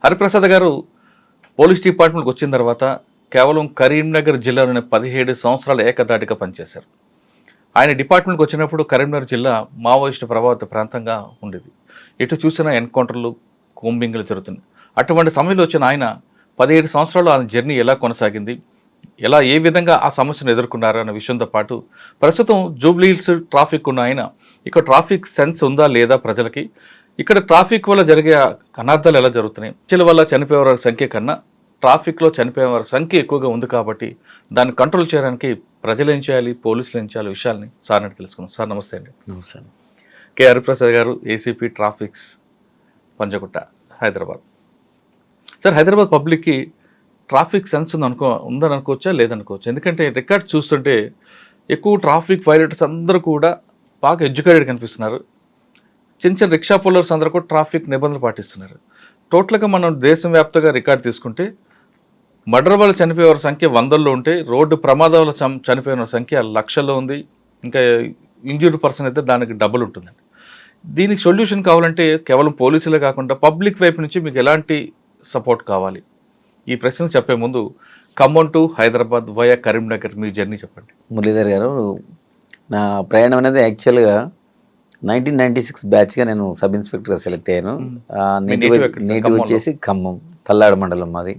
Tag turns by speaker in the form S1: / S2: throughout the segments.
S1: హరిప్రసాద్ గారు పోలీస్ డిపార్ట్మెంట్కి వచ్చిన తర్వాత కేవలం కరీంనగర్ జిల్లాలోనే 17 సంవత్సరాలు ఏకదాటిగా పనిచేశారు. ఆయన డిపార్ట్మెంట్కి వచ్చినప్పుడు కరీంనగర్ జిల్లా మావోయిస్టు ప్రభావిత ప్రాంతంగా ఉండేది. ఎటు చూసినా ఎన్కౌంటర్లు, కూంబింగ్లు జరుగుతున్నాయి. అటువంటి సమయంలో వచ్చిన ఆయన 17 సంవత్సరాలు ఆయన జర్నీ ఎలా కొనసాగింది, ఏ విధంగా ఆ సమస్యను ఎదుర్కొన్నారు అన్న విషయంతో పాటు ప్రస్తుతం జూబ్లీ హిల్స్ ట్రాఫిక్ ఉన్న ఆయన ఇక్కడ ట్రాఫిక్ సెన్స్ ఉందా లేదా, ప్రజలకి ఇక్కడ ట్రాఫిక్ వల్ల జరిగే అనర్థాలు ఎలా జరుగుతున్నాయి, హత్యల వల్ల చనిపోయే వారి సంఖ్య కన్నా ట్రాఫిక్లో చనిపోయే వారి సంఖ్య ఎక్కువగా ఉంది కాబట్టి దాన్ని కంట్రోల్ చేయడానికి ప్రజలు ఏం చేయాలి, పోలీసులు ఏం చేయాలి విషయాల్ని సార్ అని తెలుసుకున్నాం. సార్ నమస్తే అండి.
S2: నమస్తే.
S1: కె హరిప్రసాద్ గారు, ACP traffics, Panjagutta, Hyderabad. Sir, Hyderabad పబ్లిక్కి ట్రాఫిక్ సెన్స్ ఉందని అనుకోవచ్చా లేదనుకోవచ్చు? ఎందుకంటే రికార్డ్ చూస్తుంటే ఎక్కువ ట్రాఫిక్ వైలేటర్స్ అందరూ కూడా బాగా ఎడ్యుకేటెడ్ కనిపిస్తున్నారు. చిన్న చిన్న రిక్షా పుల్లర్స్ అందరూ కూడా ట్రాఫిక్ నిబంధనలు పాటిస్తున్నారు. టోటల్గా మనం దేశవ్యాప్తంగా రికార్డ్ తీసుకుంటే మర్డర్ వల్ల చనిపోయే వారి సంఖ్య వందల్లో ఉంటే రోడ్డు ప్రమాదాల చనిపోయిన సంఖ్య లక్షల్లో ఉంది. ఇంకా ఇంజ్యూర్డ్ పర్సన్ అయితే దానికి డబుల్ ఉంటుందండి. దీనికి సొల్యూషన్ కావాలంటే కేవలం పోలీసులే కాకుండా పబ్లిక్ వైపు నుంచి మీకు ఎలాంటి సపోర్ట్ కావాలి? ఈ ప్రశ్న చెప్పే ముందు Khammam to Hyderabad via Karimnagar me journey చెప్పండి.
S2: మురళీధర్ గారు, నా ప్రయాణం అనేది యాక్చువల్గా 1996 బ్యాచ్గా నేను సబ్ ఇన్స్పెక్టర్గా సెలెక్ట్ అయ్యాను. నేటివ్ వచ్చేసి ఖమ్మం, తల్లాడ మండలం మాది.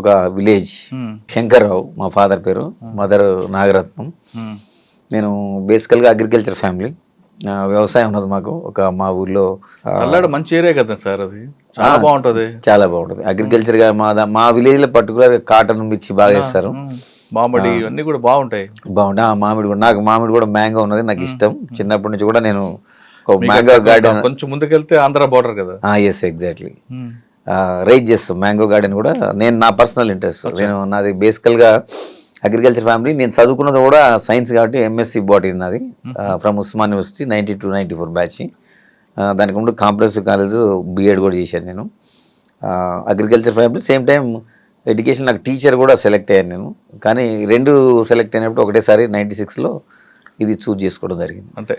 S2: ఒక విలేజ్, శంకర్రావు మా ఫాదర్ పేరు, మదర్ నాగరత్నం. నేను బేసికల్గా అగ్రికల్చర్ ఫ్యామిలీ, వ్యవసాయం ఉన్నది మాకు. మా ఊర్లో
S1: మంచి ఏరియా కదా సార్, అది చాలా బాగుంటుంది.
S2: చాలా బాగుంటుంది అగ్రికల్చర్ గా. మా విలేజ్ లో పర్టికులర్ కాటన్ మిర్చి బాగా వేస్తారు.
S1: మామిడి అన్ని కూడా బాగుంటాయి.
S2: మామిడి కూడా, నాకు మామిడి కూడా మ్యాంగో ఉన్నది, నాకు ఇష్టం. చిన్నప్పటి నుంచి కూడా నేను మ్యాంగో గార్డెన్,
S1: కొంచెం ముందుకెళ్తే ఆంధ్ర బోర్డర్ కదా.
S2: Yes, exactly. రైజ్ చేస్తాం మ్యాంగో గార్డెన్ కూడా. నేను నా పర్సనల్ ఇంట్రెస్ట్, నాది బేసికల్ గా అగ్రికల్చర్ ఫ్యామిలీ. నేను చదువుకున్నది కూడా సైన్స్ కాబట్టి ఎంఎస్సి బాటనీ నాది, ఫ్రమ్ ఉస్మాన్ యూనివర్సిటీ 92-94 బ్యాచ్. దానికి ముందు కాంప్రహెన్సివ్ కాలేజ్ బిఎడ్ కూడా చేశాను నేను. Agriculture family, same time education, నాకు టీచర్ కూడా సెలెక్ట్ అయ్యాను నేను. కానీ రెండు సెలెక్ట్ అయినప్పుడు ఒకటేసారి 96లో ఇది చూజ్ చేసుకోవడం జరిగింది.
S1: అంటే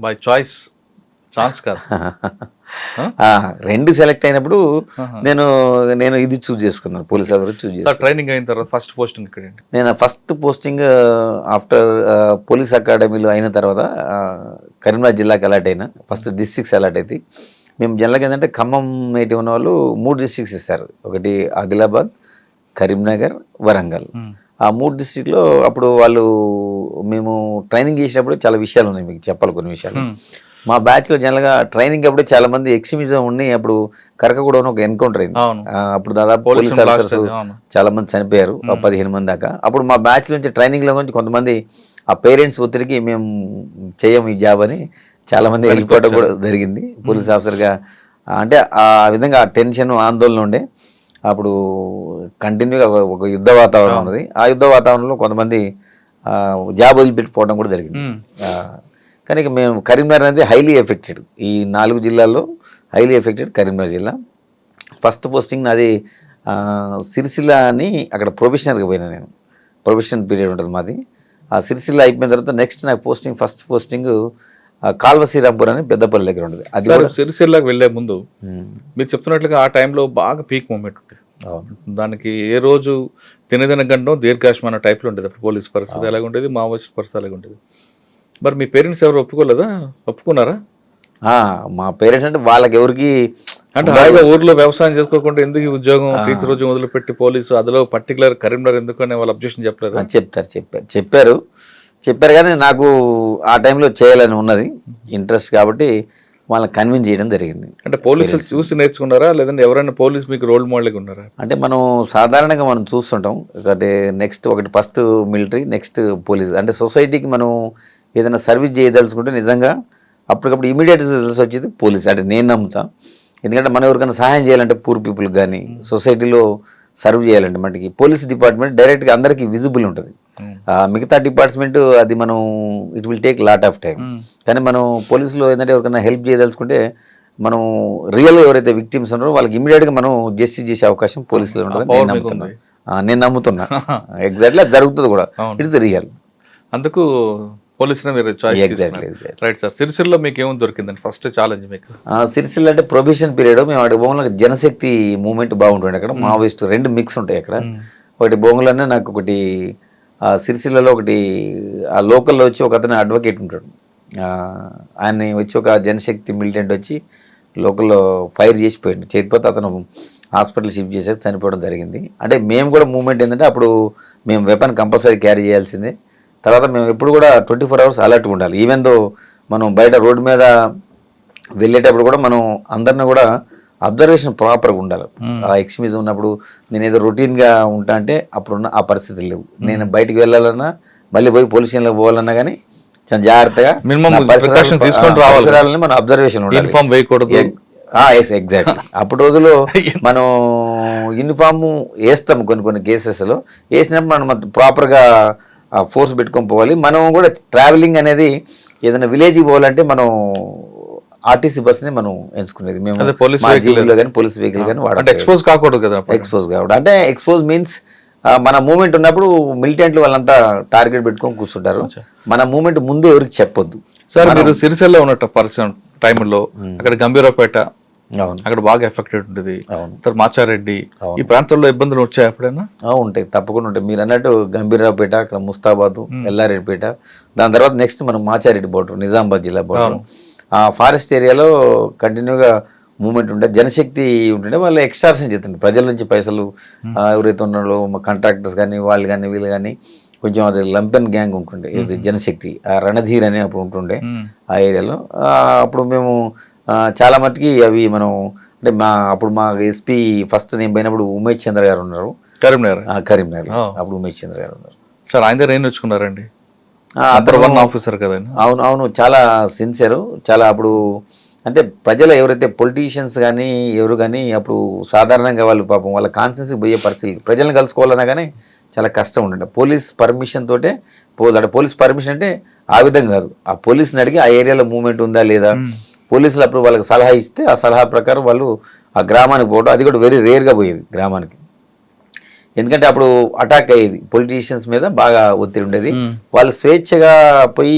S1: బై చాయిస్, ఛాన్స్ కాదు.
S2: రెండు సెలెక్ట్ అయినప్పుడు నేను ఇది చూజ్ చేసుకున్నాను, పోలీస్ ఆఫీసర్ చూజ్ చేసుకున్నాను.
S1: ట్రైనింగ్ అయిన తర్వాత ఫస్ట్ పోస్టింగ్ ఇక్కడ?
S2: నేను ఫస్ట్ పోస్టింగ్ ఆఫ్టర్ పోలీస్ అకాడమీలో అయిన తర్వాత కరీంనగర్ జిల్లాకి అలాట్ అయినా. ఫస్ట్ డిస్ట్రిక్ట్స్ అలాట్ అయితే మేము జనరల్గా ఏంటంటే ఖమ్మం నేటివ్ ఉన్న వాళ్ళు 3 డిస్ట్రిక్ట్స్ ఇస్తారు. ఒకటి ఆదిలాబాద్, కరీంనగర్, వరంగల్. ఆ 3 డిస్ట్రిక్ట్లో అప్పుడు మేము ట్రైనింగ్ చేసినప్పుడు చాలా విషయాలు ఉన్నాయి, మీకు చెప్పాలి కొన్ని విషయాలు. మా బ్యాచ్లో జనరల్గా ట్రైనింగ్ అప్పుడే చాలా మంది ఎక్స్ట్రీమిజం ఉండి, అప్పుడు కరకగూడ ఒక ఎన్కౌంటర్ అయింది. అప్పుడు దాదాపు పోలీస్ ఆఫీసర్స్ చాలా మంది చనిపోయారు, 15 మంది దాకా. అప్పుడు మా బ్యాచ్ నుంచి ట్రైనింగ్లో నుంచి కొంతమంది ఆ పేరెంట్స్ ఒత్తిడికి మేము చేయము ఈ జాబ్ అని చాలా మంది వెళ్ళిపోవడం కూడా జరిగింది పోలీస్ ఆఫీసర్గా. అంటే ఆ విధంగా టెన్షన్, ఆందోళన ఉండే. అప్పుడు కంటిన్యూగా ఒక యుద్ధ వాతావరణం ఉన్నది. ఆ యుద్ధ వాతావరణంలో కొంతమంది జాబ్ వదిలిపెట్టిపోవడం కూడా జరిగింది. కానీ మేము కరీంనగర్ అనేది హైలీ ఎఫెక్టెడ్, ఈ 4 జిల్లాల్లో హైలీ ఎఫెక్టెడ్ కరీంనగర్ జిల్లా. ఫస్ట్ పోస్టింగ్ నాది సిరిసిల్ల అని, అక్కడ ప్రొఫెషనల్గా పోయినా నేను. ప్రొఫెషనల్ పీరియడ్ ఉంటుంది మాది. ఆ సిరిసిల్ల అయిపోయిన తర్వాత నెక్స్ట్ నాకు ఫస్ట్ పోస్టింగ్ కాల్వ శ్రీరాంపూర్ అని పెద్దపల్లి దగ్గర ఉంటుంది. అది
S1: సిరిసిల్లాకి వెళ్ళే ముందు మీరు చెప్తున్నట్లుగా ఆ టైంలో బాగా పీక్ మూమెంట్ ఉంటుంది. దానికి ఏ రోజు తినదిన గండం దీర్ఘాయుష్మాన టైప్లో ఉండేది. అప్పుడు పోలీస్ పరిస్థితి ఎలాగ ఉండేది, మావోయిస్ట్ పరిస్థితి ఎలాగ ఉండేది. మరి మీ పేరెంట్స్ ఎవరు ఒప్పుకున్నారా?
S2: మా పేరెంట్స్ అంటే వాళ్ళకి ఎవరికి
S1: అంటే హాయిగా ఊర్లో వ్యవసాయం చేసుకోకుండా ఎందుకు ఈ ఉద్యోగం, టీచర్ ఉద్యోగం వదిలిపెట్టి పోలీసు, అందులో పర్టికులర్ కరీంనగర్ ఎందుకు అనే వాళ్ళు అబ్జెక్షన్ చెప్పలేదు?
S2: చెప్పారు కానీ నాకు ఆ టైంలో చేయాలని ఉన్నది, ఇంట్రెస్ట్ కాబట్టి వాళ్ళని కన్విన్స్ చేయడం జరిగింది.
S1: అంటే పోలీసులు చూసి నేర్చుకున్నారా, లేదంటే ఎవరైనా పోలీస్ మీకు రోల్ మోడల్గా ఉన్నారా?
S2: అంటే మనం సాధారణంగా మనం చూస్తుంటాం. అంటే నెక్స్ట్ ఒకటి ఫస్ట్ మిలిటరీ, నెక్స్ట్ పోలీస్. అంటే సొసైటీకి మనం ఏదైనా సర్వీస్ చేయదలుచుకుంటే నిజంగా అప్పటికప్పుడు ఇమీడియట్ రిజల్ట్స్ వచ్చేది పోలీస్. అంటే నేను నమ్ముతా. ఎందుకంటే మనం ఎవరికైనా సహాయం చేయాలంటే, పూర్ పీపుల్కి కానీ సొసైటీలో సర్వ్ చేయాలంటే మనకి పోలీస్ డిపార్ట్మెంట్ డైరెక్ట్గా అందరికీ విజిబుల్ ఉంటుంది. మిగతా డిపార్ట్మెంట్ అది మనం it will take lot of time. కానీ మనం పోలీసులో ఏంటంటే ఎవరికైనా హెల్ప్ చేయదలుచుకుంటే మనం రియల్ ఎవరైతే విక్టిమ్స్ ఉన్నారో వాళ్ళకి ఇమీడియట్గా మనం జస్టిస్ చేసే అవకాశం పోలీసులో ఉంటుంది. నేను నమ్ముతున్నా ఎగ్జాక్ట్లీ అది జరుగుతుంది కూడా. It's real.
S1: అందుకు పోలీసులు మీరు చాయిస్
S2: ఎగ్జాక్ట్లీ
S1: రైట్ సార్. సిరిసిల్లో మీకు ఏముంది దొరికిందండి ఫస్ట్ ఛాలెంజ్ మీకు?
S2: సిరిసిల్ల అంటే ప్రొబేషన్ పీరియడ్ మేము అక్కడ బొమ్మలో జనశక్తి మూవ్మెంట్ బాగుంటుండే అక్కడ మావోయిస్ట్ రెండు మిక్స్ ఉంటాయి అక్కడ. ఒకటి బొమ్మలోనే నాకు ఒకటి సిరిసిల్లలో ఒకటి ఆ లోకల్లో వచ్చి ఒక అతను అడ్వకేట్ ఉంటాడు, ఆయన్ని వచ్చి ఒక జనశక్తి మిలిటెంట్ వచ్చి లోకల్లో ఫైర్ చేసిపోయాడు, చేతిపోతే అతను హాస్పిటల్ షిఫ్ట్ చేసేది చనిపోవడం జరిగింది. అంటే మేము కూడా మూవ్మెంట్ ఏంటంటే అప్పుడు మేము వెపన్ కంపల్సరీ క్యారీ చేయాల్సిందే. తర్వాత మేము ఎప్పుడు కూడా 24 hours అలర్ట్గా ఉండాలి. ఈవెన్ దో మనం బయట రోడ్డు మీద వెళ్ళేటప్పుడు కూడా మనం అందరిని కూడా అబ్జర్వేషన్ ప్రాపర్గా ఉండాలి. ఆ ఎక్స్ట్రీమిజం ఉన్నప్పుడు నేను ఏదో రొటీన్గా ఉంటా అంటే అప్పుడున్న ఆ పరిస్థితులు లేవు. నేను బయటికి వెళ్ళాలన్నా మళ్ళీ పోయి పోలీస్ స్టేషన్లో పోవాలన్నా కానీ చాలా జాగ్రత్తగా పరిసరాలని మనం అబ్జర్వేషన్ ఉండాలి. ఎగ్జాక్ట్లీ. అప్పుడు రోజుల్లో మనం యూనిఫామ్ వేస్తాం కొన్ని కేసెస్లో, వేసినప్పుడు మనం ప్రాపర్గా ఫోర్స్ పెట్టుకొని పోవాలి. మనం కూడా ట్రావెలింగ్ అనేది ఏదైనా విలేజ్కి పోవాలంటే మనం ఆర్టీసీ బస్ని మనం ఎంచుకునేది. మేము జీబులో కానీ పోలీస్ వెహికల్ కానీ వాడాలి.
S1: ఎక్స్పోజ్ కాకూడదు కదా.
S2: ఎక్స్పోజ్ కావడం అంటే ఎక్స్పోజ్ మీన్స్ మన మూమెంట్ ఉన్నప్పుడు మిలిటెంట్లు వాళ్ళంతా టార్గెట్ పెట్టుకొని కూర్చుంటారు. మన మూమెంట్ ముందు ఎవరికి చెప్పొద్దు.
S1: సార్ మీరు సిరిసిల్ల ఉన్న పరిస్థితి టైంలో అక్కడ గంభీరపేట అక్కడ బాగా ఎఫెక్టెడ్ ఉంటుంది, మాచారెడ్డి ఈ ప్రాంతాల్లో ఇబ్బందులు వచ్చాయి ఎప్పుడైనా?
S2: ఉంటాయి, తప్పకుండా ఉంటాయి. మీరు అన్నట్టు గంభీరావుపేట, అక్కడ ముస్తాబాద్, ఎల్లారెడ్డిపేట, దాని తర్వాత నెక్స్ట్ మనం మాచారెడ్డి బోర్డర్, నిజామాబాద్ జిల్లా బోర్డర్, ఆ ఫారెస్ట్ ఏరియాలో కంటిన్యూగా మూమెంట్ ఉంటే జనశక్తి ఉంటుండే వాళ్ళు ఎక్స్ట్రాక్షన్ చేస్తుండే ప్రజల నుంచి పైసలు. ఎవరైతే ఉన్నారో కాంట్రాక్టర్స్ కానీ వాళ్ళు కానీ వీళ్ళు కానీ కొంచెం అది లంపెన్ గ్యాంగ్ ఉంటుండే, ఇది జనశక్తి ఆ రణధీర్ అని అప్పుడు ఉంటుండే ఆ ఏరియాలో. అప్పుడు మేము చాలా మట్టుకి అవి మనం అంటే అప్పుడు మా ఎస్పీ ఫస్ట్ నేను పోయినప్పుడు ఉమేష్ చంద్ర గారు ఉన్నారు కరీంనగర్. అప్పుడు ఉమేష్ చంద్ర గారు ఉన్నారు
S1: సార్. ఆయన దగ్గర ఏం నేర్చుకున్నారండి? ఆఫీసర్ కదా.
S2: అవును, చాలా సిన్సియర్. చాలా అప్పుడు అంటే ప్రజలు ఎవరైతే పొలిటీషియన్స్ కానీ ఎవరు కానీ అప్పుడు సాధారణంగా వాళ్ళు పాపం వాళ్ళ కాన్సెన్స్కి పోయే పరిస్థితి, ప్రజలను కలుసుకోవాలన్నా కానీ చాలా కష్టం ఉండే. పోలీస్ పర్మిషన్ తోటే పోదాడు. పోలీస్ పర్మిషన్ అంటే ఆ విధంగా కాదు, ఆ పోలీసుని అడిగి ఆ ఏరియాలో మూవ్మెంట్ ఉందా లేదా, పోలీసులు అప్పుడు వాళ్ళకి సలహా ఇస్తే ఆ సలహా ప్రకారం వాళ్ళు ఆ గ్రామానికి పోవడం, అది కూడా వెరీ రేర్గా పోయేది గ్రామానికి. ఎందుకంటే అప్పుడు అటాక్ అయ్యేది, పొలిటీషియన్స్ మీద బాగా ఒత్తిడి ఉండేది, వాళ్ళు స్వేచ్ఛగా పోయి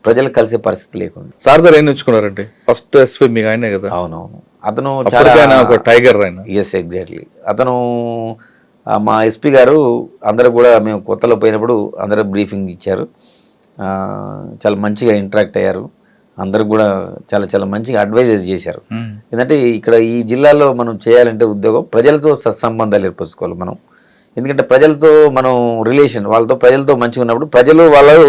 S2: ప్రజలకు కలిసే పరిస్థితి లేకుండా.
S1: సార్ దగ్గర ఏం నేర్చుకున్నారంటే ఫస్ట్ ఎస్పీ మీకు ఆయనే కదా?
S2: అవునవును, అతను చాలా
S1: టైగర్ ఆయన.
S2: Yes exactly. అతను మా ఎస్పీ గారు అందరూ కూడా మేము కొత్తలో పోయినప్పుడు అందరూ బ్రీఫింగ్ ఇచ్చారు, చాలా మంచిగా ఇంటరాక్ట్ అయ్యారు, అందరూ కూడా చాలా చాలా మంచిగా అడ్వైజెస్ చేశారు. ఎందుకంటే ఇక్కడ ఈ జిల్లాలో మనం చేయాలంటే ఉద్యోగం ప్రజలతో సత్సంబంధాలు ఏర్పరచుకోవాలి మనం. ఎందుకంటే ప్రజలతో మనం రిలేషన్ వాళ్ళతో ప్రజలతో మంచిగా ఉన్నప్పుడు ప్రజలు వాళ్ళు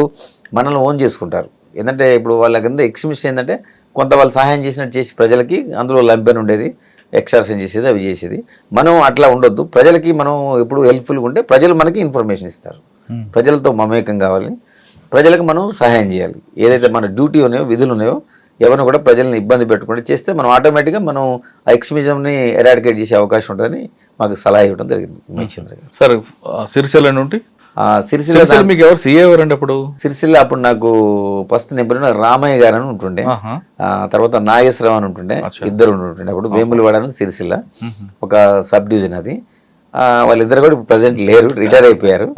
S2: మనల్ని ఓన్ చేసుకుంటారు. ఏంటంటే ఇప్పుడు వాళ్ళ కింద ఎక్స్ట్రీమిస్ట్ ఏంటంటే కొంత వాళ్ళు సహాయం చేసినట్టు చేసి ప్రజలకి అందులో లంపెన్ ఉండేది, ఎక్స్ట్రాక్షన్ చేసేది, అవి చేసేది. మనం అట్లా ఉండొద్దు, ప్రజలకి మనం ఎప్పుడు హెల్ప్ఫుల్గా ఉంటే ప్రజలు మనకి ఇన్ఫర్మేషన్ ఇస్తారు. ప్రజలతో మమేకం కావాలి, ప్రజలకు మనం సహాయం చేయాలి. ఏదైతే మన డ్యూటీ ఉన్నాయో విధులు ఉన్నాయో ఎవరిని కూడా ప్రజల్ని ఇబ్బంది పెట్టకుండా చేస్తే మనం ఆటోమేటిక్గా మనం ఆ ఎక్స్ట్రీమిజంని ఎరాడికేట్ చేసే అవకాశం ఉంటుందని మాకు సలహా ఇవ్వడం జరిగింది ఉమేష్ చంద్ర గారు.
S1: సార్ సిరిసిల్ల నుండి
S2: సిరిసిల్ల
S1: మీకు ఎవరు సీఏ ఎవరండి అప్పుడు?
S2: సిరిసిల్ల అప్పుడు నాకు ఫస్ట్ నేను రామయ్య గారు అని ఉంటుండే, తర్వాత నాగేశ్వరరావు అని ఉంటుండే, ఇద్దరు ఉంటుండే. అప్పుడు వేములవాడ సిరిసిల్ల ఒక సబ్ డివిజన్ అది. వాళ్ళిద్దరు కూడా ప్రజెంట్ లేరు, రిటైర్ అయిపోయారు.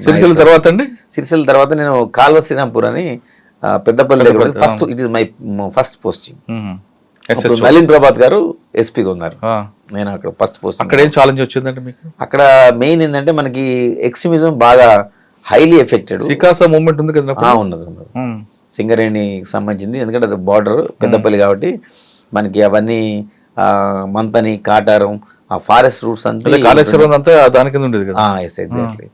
S1: సిరిసిల్ల తర్వాత అండి?
S2: సిరిసిల్ల తర్వాత నేను కాల్వ శ్రీరాంపూర్ అని పెద్దపల్లి దగ్గర first, it is my first posting. Nalin Prabhat గారు ఎస్పీగా ఉన్నారు, నేను అక్కడ ఫస్ట్ పోస్టింగ్.
S1: అక్కడ ఏం ఛాలెంజ్ వచ్చిందంటే మీకు?
S2: అక్కడ మెయిన్ ఏంటంటే మనకి ఎక్స్ట్రీమిజం బాగా హైలీ ఎఫెక్టెడ్.
S1: సికాసా మూవ్మెంట్ ఉంది కదా?
S2: ఉన్నది. సింగరేణికి సంబంధించింది, ఎందుకంటే అది బార్డర్ పెద్దపల్లి కాబట్టి మనకి అవన్నీ మంతని, కాటారం, ఆ ఫారెస్ట్ రూట్స్ అంతా
S1: కాళేశ్వరం అంతా దాని కింద ఉండేది కదా.
S2: Yes exactly.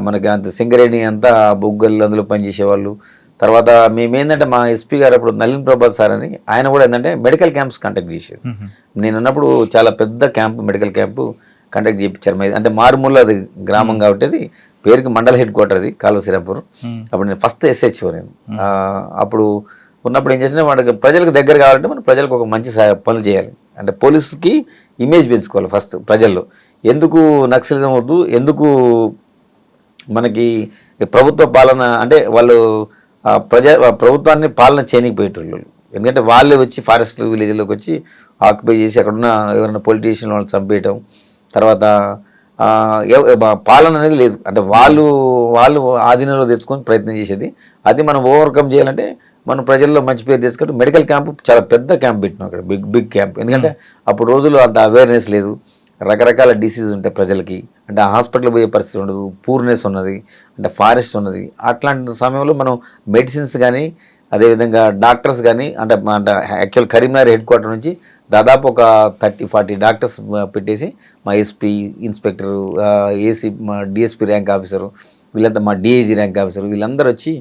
S2: మనకి అంత సింగరేణి అంతా బొగ్గలు అందులో పనిచేసేవాళ్ళు. తర్వాత మేమేంటంటే మా ఎస్పీ గారు అప్పుడు నలిన్ ప్రభాత్ సార్ అని ఆయన కూడా ఏంటంటే మెడికల్ క్యాంప్స్ కండక్ట్ చేసేది. నేను అన్నప్పుడు చాలా పెద్ద క్యాంప్, మెడికల్ క్యాంపు కండక్ట్ చేయించారు. అంటే మారుమూల అది గ్రామం కాబట్టి అది పేరుకి మండల హెడ్ క్వార్టర్ అది కాల్వ శ్రీరాంపూర్. అప్పుడు నేను ఫస్ట్ SHO నేను. అప్పుడు ఉన్నప్పుడు ఏం చేసినా వాడికి ప్రజలకు దగ్గర కావాలంటే మనం ప్రజలకు ఒక మంచి పనులు చేయాలి. అంటే పోలీసుకి ఇమేజ్ పెంచుకోవాలి ఫస్ట్ ప్రజల్లో. ఎందుకు నక్సలిజం వద్దు, ఎందుకు మనకి ప్రభుత్వ పాలన అంటే వాళ్ళు ప్రభుత్వాన్ని పాలన చేయనిపోయేటోళ్ళు. ఎందుకంటే వాళ్ళే వచ్చి ఫారెస్ట్ విలేజ్లోకి వచ్చి ఆక్యుపై చేసి అక్కడున్న ఎవరైనా పొలిటీషియన్ వాళ్ళని చంపేయటం, తర్వాత పాలన అనేది లేదు. అంటే వాళ్ళు ఆధీనంలో తెచ్చుకొని ప్రయత్నం చేసేది. అది మనం ఓవర్కమ్ చేయాలంటే మనం ప్రజల్లో మంచి పేరు తెచ్చుకుంటే మెడికల్ క్యాంప్ చాలా పెద్ద క్యాంప్ పెట్టినాం అక్కడ, బిగ్ క్యాంప్. ఎందుకంటే అప్పుడు రోజుల్లో అంత అవేర్నెస్ లేదు, రకరకాల డిసీజ్ ఉంటాయి ప్రజలకి, అంటే హాస్పిటల్ పోయే పరిస్థితి ఉండదు, పూర్నెస్ ఉన్నది, అంటే ఫారెస్ట్ ఉన్నది. అట్లాంటి సమయంలో మనం మెడిసిన్స్ కానీ అదేవిధంగా డాక్టర్స్ కానీ అంటే యాక్చువల్ కరీంనగర్ హెడ్ క్వార్టర్ నుంచి దాదాపు ఒక 30-40 డాక్టర్స్ పెట్టేసి మా ఎస్పీ, ఇన్స్పెక్టర్, ఏసీ, మా డిఎస్పీ ర్యాంక్ ఆఫీసరు, వీళ్ళంతా మా డిఐజీ ర్యాంక్ ఆఫీసరు, వీళ్ళందరూ వచ్చి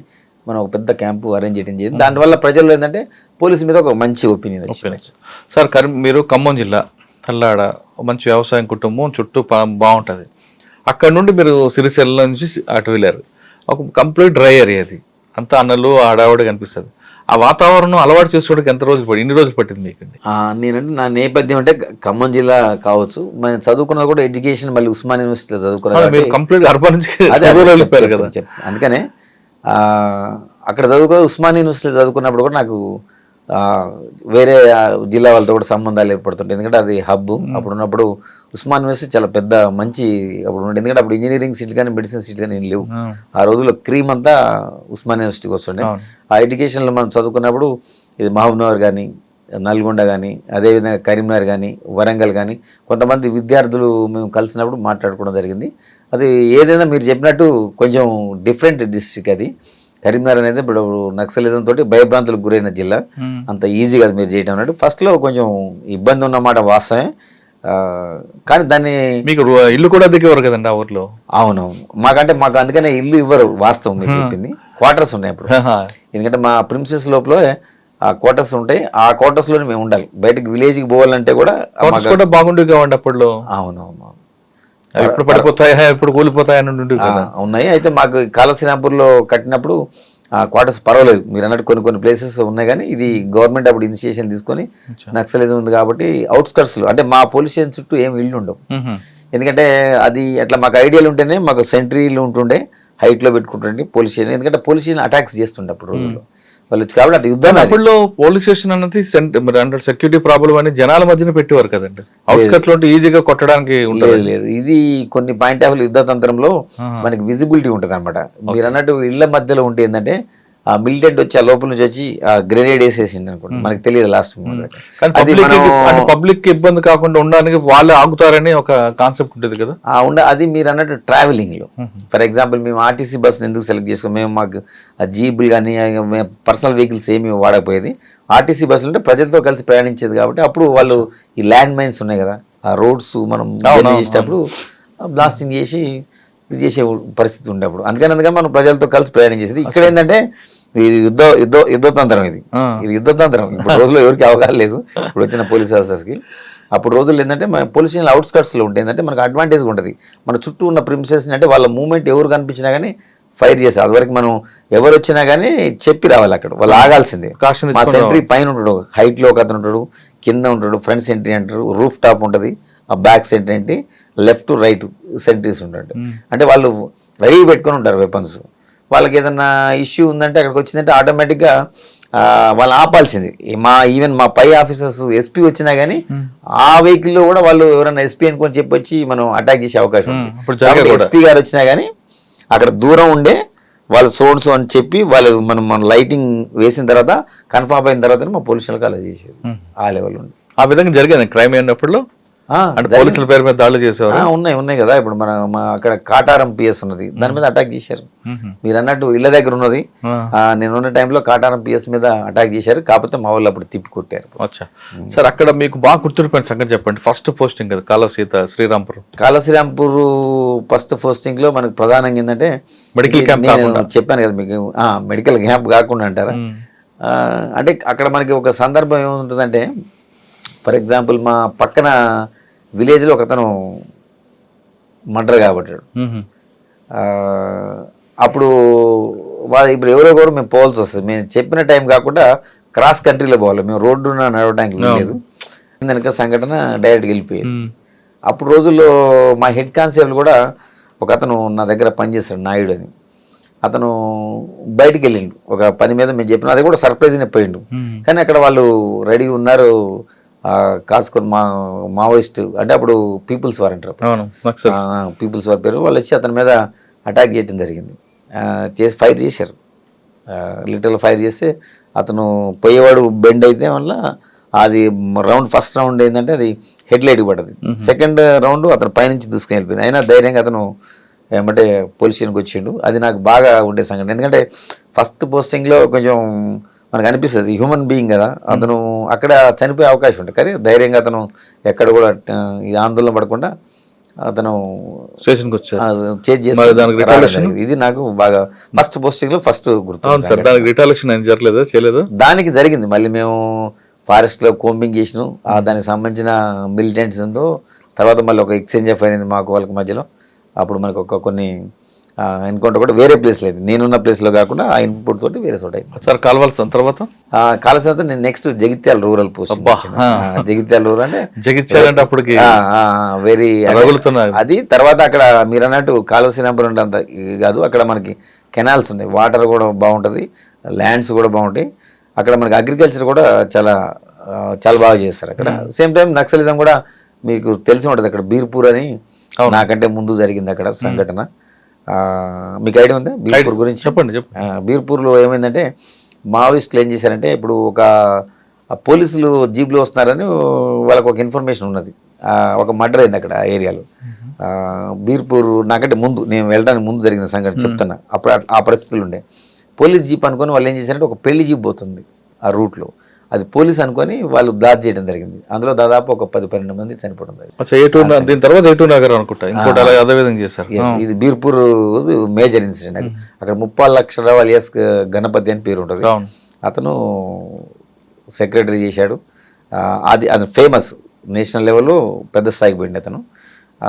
S2: మనం ఒక పెద్ద క్యాంపు అరేంజ్ చేయడం జరిగింది. దానివల్ల ప్రజల్లో ఏంటంటే పోలీసు మీద ఒక మంచి ఒపీనియన్ వచ్చింది.
S1: సార్ మీరు ఖమ్మం జిల్లా తల్లాడ మంచి వ్యవసాయం కుటుంబం చుట్టూ బాగుంటుంది. అక్కడ నుండి మీరు సిరిసిల్ల నుంచి అటు వెళ్ళారు. ఒక కంప్లీట్ డ్రై ఏరియా, అది అంతా అన్నలు ఆడావిడ కనిపిస్తుంది. ఆ వాతావరణం అలవాటు చేసుకోవడానికి ఎన్ని రోజులు పట్టింది మీకు?
S2: నేనంటే నా నేపథ్యం అంటే ఖమ్మం జిల్లా కావచ్చు, నేను చదువుకున్నది కూడా ఎడ్యుకేషన్ మళ్ళీ ఉస్మాన్ యూనివర్సిటీలో చదువుకున్నాను.
S1: కంప్లీట్ అర్బన్ నుంచి కదా.
S2: అందుకనే అక్కడ ఉస్మాన్ యూనివర్సిటీలో చదువుకున్నప్పుడు కూడా నాకు వేరే జిల్లా వాళ్ళతో కూడా సంబంధాలు ఏర్పడుతుంటాయి. ఎందుకంటే అది హబ్. అప్పుడు ఉన్నప్పుడు ఉస్మాన్ యూనివర్సిటీ చాలా పెద్ద మంచి అప్పుడు ఉండే. ఎందుకంటే అప్పుడు ఇంజనీరింగ్ సీట్ కానీ మెడిసిన్ సీట్ కానీ ఏం లేవు. ఆ రోజుల్లో క్రీమ్ అంతా ఉస్మాన్ యూనివర్సిటీకి వస్తుండే. ఆ ఎడ్యుకేషన్లో మనం చదువుకున్నప్పుడు ఇది మహబూబ్నగర్ కానీ, నల్గొండ కానీ, అదేవిధంగా కరీంనగర్ కానీ, వరంగల్ కానీ కొంతమంది విద్యార్థులు మేము కలిసినప్పుడు మాట్లాడుకోవడం జరిగింది. అది ఏదైనా మీరు చెప్పినట్టు కొంచెం డిఫరెంట్ డిస్ట్రిక్ట్ అది. కరీంనగర్ అనేది ఇప్పుడు నక్సలిజం తోటి భయభ్రాంతులకు గురైన జిల్లా. అంత ఈజీగా మీరు చేయటం అన్నట్టు ఫస్ట్లో కొంచెం ఇబ్బంది ఉన్నమాట వాస్తవమే. కానీ దాన్ని
S1: మీకు ఇల్లు కూడా దిగేవారు కదండి ఆ ఊర్లో?
S2: అవునవును, మాకు అందుకనే ఇల్లు ఇవ్వరు. వాస్తవం మీరు చెప్పింది. క్వార్టర్స్ ఉన్నాయి అప్పుడు. ఎందుకంటే మా ప్రిన్సెస్ లోపల ఆ క్వార్టర్స్ ఉంటాయి. ఆ క్వార్టర్స్ లోనే మేము ఉండాలి. బయటకు విలేజ్కి పోవాలంటే కూడా
S1: బాగుండేవి కావండి అప్పట్లో.
S2: అవునవును,
S1: ఎప్పుడు పడిపోతాయా ఎప్పుడు కూలిపోతాయని
S2: ఉన్నాయి. అయితే మాకు కాళశ్రీరాంపూర్లో కట్టినప్పుడు క్వార్టర్స్ పర్వాలేదు. మీరు అన్నట్టు కొన్ని ప్లేసెస్ ఉన్నాయి. కానీ ఇది గవర్నమెంట్ అప్పుడు ఇనిషియేషన్ తీసుకొని నక్సలిజం ఉంది కాబట్టి అవుట్స్కట్స్లో అంటే మా పోలీస్ స్టేషన్ చుట్టూ ఏమి ఇల్లు ఉండవు. ఎందుకంటే అది అట్లా మాకు ఐడియాలు ఉంటేనే మాకు సెంట్రీలు ఉంటుండే, హైట్లో పెట్టుకుంటుండే పోలీస్ స్టేషన్. ఎందుకంటే పోలీస్ స్టేషన్ అటాక్స్ చేస్తుండే అప్పుడు రోజుల్లో వాళ్ళు కాబట్టి అటు యుద్ధం.
S1: అప్పుడు పోలీస్ స్టేషన్ అన్నది సెక్యూరిటీ ప్రాబ్లం అని జనాల మధ్యన పెట్టేవారు కదండి. అవుట్స్కట్ లో ఈజీగా కొట్టడానికి
S2: లేదు. ఇది కొన్ని పాయింట్ ఆఫ్ యుద్ధ తంత్రంలో మనకి విజిబిలిటీ ఉంటుంది అనమాట. మీరు అన్నట్టు ఇళ్ల మధ్యలో ఉంటే ఏంటంటే ఆ మిలిటెంట్ వచ్చి ఆ లోపల నుంచి వచ్చి ఆ గ్రెనేడ్ వేసేసింది అనుకోండి, మనకి తెలియదు లాస్ట్.
S1: పబ్లిక్ ఇబ్బంది కాకుండా ఉండడానికి వాళ్ళు ఆగుతారని ఒక కాన్సెప్ట్ ఉంటుంది కదా.
S2: అది మీరు అన్నట్టు ట్రావెలింగ్ లో ఫర్ ఎగ్జాంపుల్ మేము ఆర్టీసీ బస్ ఎందుకు సెలెక్ట్ చేసుకోం, మేము మాకు జీబులు కానీ పర్సనల్ వెహికల్స్ ఏమి వాడకపోయేది. ఆర్టీసీ బస్సులు అంటే ప్రజలతో కలిసి ప్రయాణించేది కాబట్టి అప్పుడు వాళ్ళు ఈ ల్యాండ్ మైన్స్ ఉన్నాయి కదా, ఆ రోడ్స్ మనం చేసేటప్పుడు బ్లాస్టింగ్ చేసి చేసే పరిస్థితి ఉండే అప్పుడు. అందుకని మనం ప్రజలతో కలిసి ప్రయాణం చేసేది. ఇక్కడ ఏంటంటే ఇది యుద్ధతంత్రం, ఇది యుద్ధతంత్రం. ఇప్పుడు రోజుల్లో ఎవరికి అవగాహన లేదు ఇప్పుడు వచ్చిన పోలీస్ ఆఫీసర్స్కి. అప్పుడు రోజుల్లో ఏంటంటే మన పోలీస్ స్టేషన్ అవుట్స్కట్స్లో ఉంటే ఏంటంటే మనకు అడ్వాంటేజ్గా ఉంటుంది. మన చుట్టూ ఉన్న ప్రిమిసెస్ని అంటే వాళ్ళ మూవ్మెంట్ ఎవరు కనిపించినా కానీ ఫైర్ చేస్తారు. అదివరకు మనం ఎవరు వచ్చినా కానీ చెప్పి రావాలి, అక్కడ వాళ్ళు ఆగాల్సిందే. మా సెంట్రీ పైన ఉంటాడు, హైట్లో ఒక అతను ఉంటాడు, కింద ఉంటాడు, ఫ్రంట్ సెంట్రీ అంటారు, రూఫ్ టాప్ ఉంటుంది, ఆ బ్యాక్ సెంట్రీ ఏంటి, లెఫ్ట్ రైట్ సెంట్రీస్ ఉంటాడు. అంటే వాళ్ళు రెడీ పెట్టుకొని ఉంటారు వెపన్స్. వాళ్ళకి ఏదన్నా ఇష్యూ ఉందంటే అక్కడికి వచ్చిందంటే ఆటోమేటిక్గా వాళ్ళు ఆపాల్సింది. ఈవెన్ మా పై ఆఫీసర్స్ ఎస్పీ వచ్చినా కానీ ఆ వెహికల్లో కూడా వాళ్ళు ఎవరైనా ఎస్పీ అనుకొని చెప్పొచ్చి మనం అటాక్ చేసే అవకాశం ఉంది. ఎస్పీ గారు వచ్చినా కానీ అక్కడ దూరం ఉండే వాళ్ళు సోర్స్ అని చెప్పి వాళ్ళు మన లైటింగ్ వేసిన తర్వాత కన్ఫర్మ్ అయిన తర్వాత మా పోలీసులకు అలా చేసేది. ఆ లెవెల్ ఉండి
S1: ఆ విధంగా జరిగింది క్రైమ్ అయినప్పుడు. పోలీసుల పేరు మీద దాడులు చేసేవారు.
S2: ఉన్నాయి కదా. ఇప్పుడు మన అక్కడ కాటారం పిఎస్ ఉన్నది, దాని మీద అటాక్ చేశారు. మీరు అన్నట్టు ఇళ్ళ దగ్గర ఉన్నది. నేను ఉన్న టైంలో కాటారం పిఎస్ మీద అటాక్ చేశారు. కాకపోతే మా వాళ్ళు అప్పుడు తిప్పి కొట్టారు.
S1: సార్ అక్కడ మీకు బాగా గుర్తుండిపోయిన సంగతి చెప్పండి. ఫస్ట్ పోస్టింగ్ కదా కాళశ్రీరాంపూర్ ఫస్ట్ పోస్టింగ్ లో మనకు ప్రధానంగా ఏంటంటే మెడికల్ క్యాంప్. చెప్పాను కదా మీకు, మెడికల్ క్యాంప్ కాకుండా అంటారా. అంటే అక్కడ మనకి ఒక సందర్భం ఏముంటుందంటే ఫర్ ఎగ్జాంపుల్ మా పక్కన విలేజ్లో ఒక అతను మర్డర్ కాబట్టాడు. అప్పుడు ఇప్పుడు ఎవరో మేము పోవాల్సి వస్తుంది. మేము చెప్పిన టైం కాకుండా క్రాస్ కంట్రీలో పోవాలి, మేము రోడ్డు నడవడానికి లేదు. వెనక సంఘటన డైరెక్ట్గా వెళ్ళిపోయేది. అప్పుడు రోజుల్లో మా హెడ్ కానిస్టేబుల్ కూడా ఒక అతను నా దగ్గర పనిచేస్తాడు, నాయుడు అని. అతను బయటికి వెళ్ళిండు ఒక పని మీద, మేము చెప్పిన అది కూడా సర్ప్రైజ్ని పోయిండు. కానీ అక్కడ వాళ్ళు రెడీ ఉన్నారు,
S2: కాసుకొని మావోయిస్ట్ అంటే అప్పుడు పీపుల్స్ వార్ అంటారు,
S1: అవును నక్సల్.
S2: పీపుల్స్ వార్ పేరు, వాళ్ళు వచ్చి అతని మీద అటాక్ చేయడం జరిగింది. చేసి ఫైర్ చేశారు, లిటిల్ ఫైర్ చేస్తే అతను పోయేవాడు బెండ్ అయితే వల్ల అది ఫస్ట్ రౌండ్ ఏంటంటే అది హెడ్ లైట్ పడ్డది. సెకండ్ రౌండ్ అతను పైనుంచి దూసుకుని వెళ్ళిపోయింది. అయినా ధైర్యంగా అతను ఏమంటే పోలీస్ స్టేషన్కి వచ్చిండు. అది నాకు బాగా ఉండే సంఘటన. ఎందుకంటే ఫస్ట్ పోస్టింగ్లో కొంచెం మనకు అనిపిస్తుంది హ్యూమన్ బీయింగ్ కదా, అతను అక్కడ చనిపోయే అవకాశం ఉంటుంది, కానీ ధైర్యంగా అతను ఎక్కడ కూడా ఈ ఆందోళన పడకుండా అతను
S1: స్టేషన్కి వచ్చారు.
S2: చేంజ్ చేసి ఇది నాకు బాగా ఫస్ట్ పోస్టింగ్ లో ఫస్ట్ గుర్తు.
S1: సార్ దానికి రిటాలియేషన్ ఏం జరగలేదు, చేయలేదు?
S2: దానికి జరిగింది. మళ్ళీ మేము ఫారెస్ట్ లో కోంబింగ్ చేసినాం, దానికి సంబంధించిన మిలిటెంట్స్ ఉందో, తర్వాత మళ్ళీ ఒక ఎక్స్చేంజ్ ఆఫ్ అయింది మాకు వాళ్ళకి మధ్యలో. అప్పుడు మనకు కొన్ని ఎన్కౌంటర్ కూడా వేరే ప్లేస్ లేదు, నేనున్న ప్లేస్ లో కాకుండా ఆ ఇన్పుట్ తోటి వేరే చోట అయింది.
S1: సార్ కాల్వాల్సిన తర్వాత
S2: కాల్సిన నేను next Jagtial rural post. Jagtial rural అంటే
S1: జగిత్యాలంటే అప్పటికి
S2: వెరీ అది. తర్వాత అక్కడ మీరు అన్నట్టు కాలువ నెంబర్ అంత కాదు, అక్కడ మనకి కెనాల్స్ ఉన్నాయి, వాటర్ కూడా బాగుంటుంది, ల్యాండ్స్ కూడా బాగుంటాయి. అక్కడ మనకి అగ్రికల్చర్ కూడా చాలా చాలా బాగా చేస్తారు అక్కడ. సేమ్ టైం నక్సలిజం కూడా మీకు తెలిసి ఉంటుంది అక్కడ. బీర్పూర్ అని నాకంటే ముందు జరిగింది అక్కడ సంఘటన, మీకు ఐడియా ఉందా బీర్పూర్ గురించి?
S1: చెప్పండి.
S2: బీర్పూర్లో ఏమైందంటే మావోయిస్టులు ఏం చేశారంటే, ఇప్పుడు ఒక పోలీసులు జీప్లో వస్తున్నారని వాళ్ళకు ఒక ఇన్ఫర్మేషన్ ఉన్నది, ఒక మర్డర్ అయింది అక్కడ ఆ ఏరియాలో. బీర్పూర్ నాకంటే ముందు, నేను వెళ్ళడానికి ముందు జరిగిన సంఘటన చెప్తున్నా. అప్పుడు ఆ పరిస్థితులు ఉండే పోలీస్ జీప్ అనుకొని వాళ్ళు ఏం చేశారంటే, ఒక పెళ్లి జీప్ పోతుంది ఆ రూట్లో, అది పోలీస్ అనుకొని వాళ్ళు బ్లాక్ చేయడం జరిగింది. అందులో దాదాపు ఒక 10-12 మంది చనిపోవడం జరిగింది.
S1: దీని తర్వాత ఏటూరు నగర్ అనుకుంటా ఇంకోటి అదే విధంగా చేశారు.
S2: ఇది బీర్పూర్ మేజర్ ఇన్సిడెంట్. అక్కడ 30 లక్షల ఎస్ గణపతి అని పేరు ఉంటుంది, అతను సెక్రటరీ చేశాడు. అది ఫేమస్ నేషనల్ లెవెల్లో పెద్ద స్థాయికి పోయింది అతను.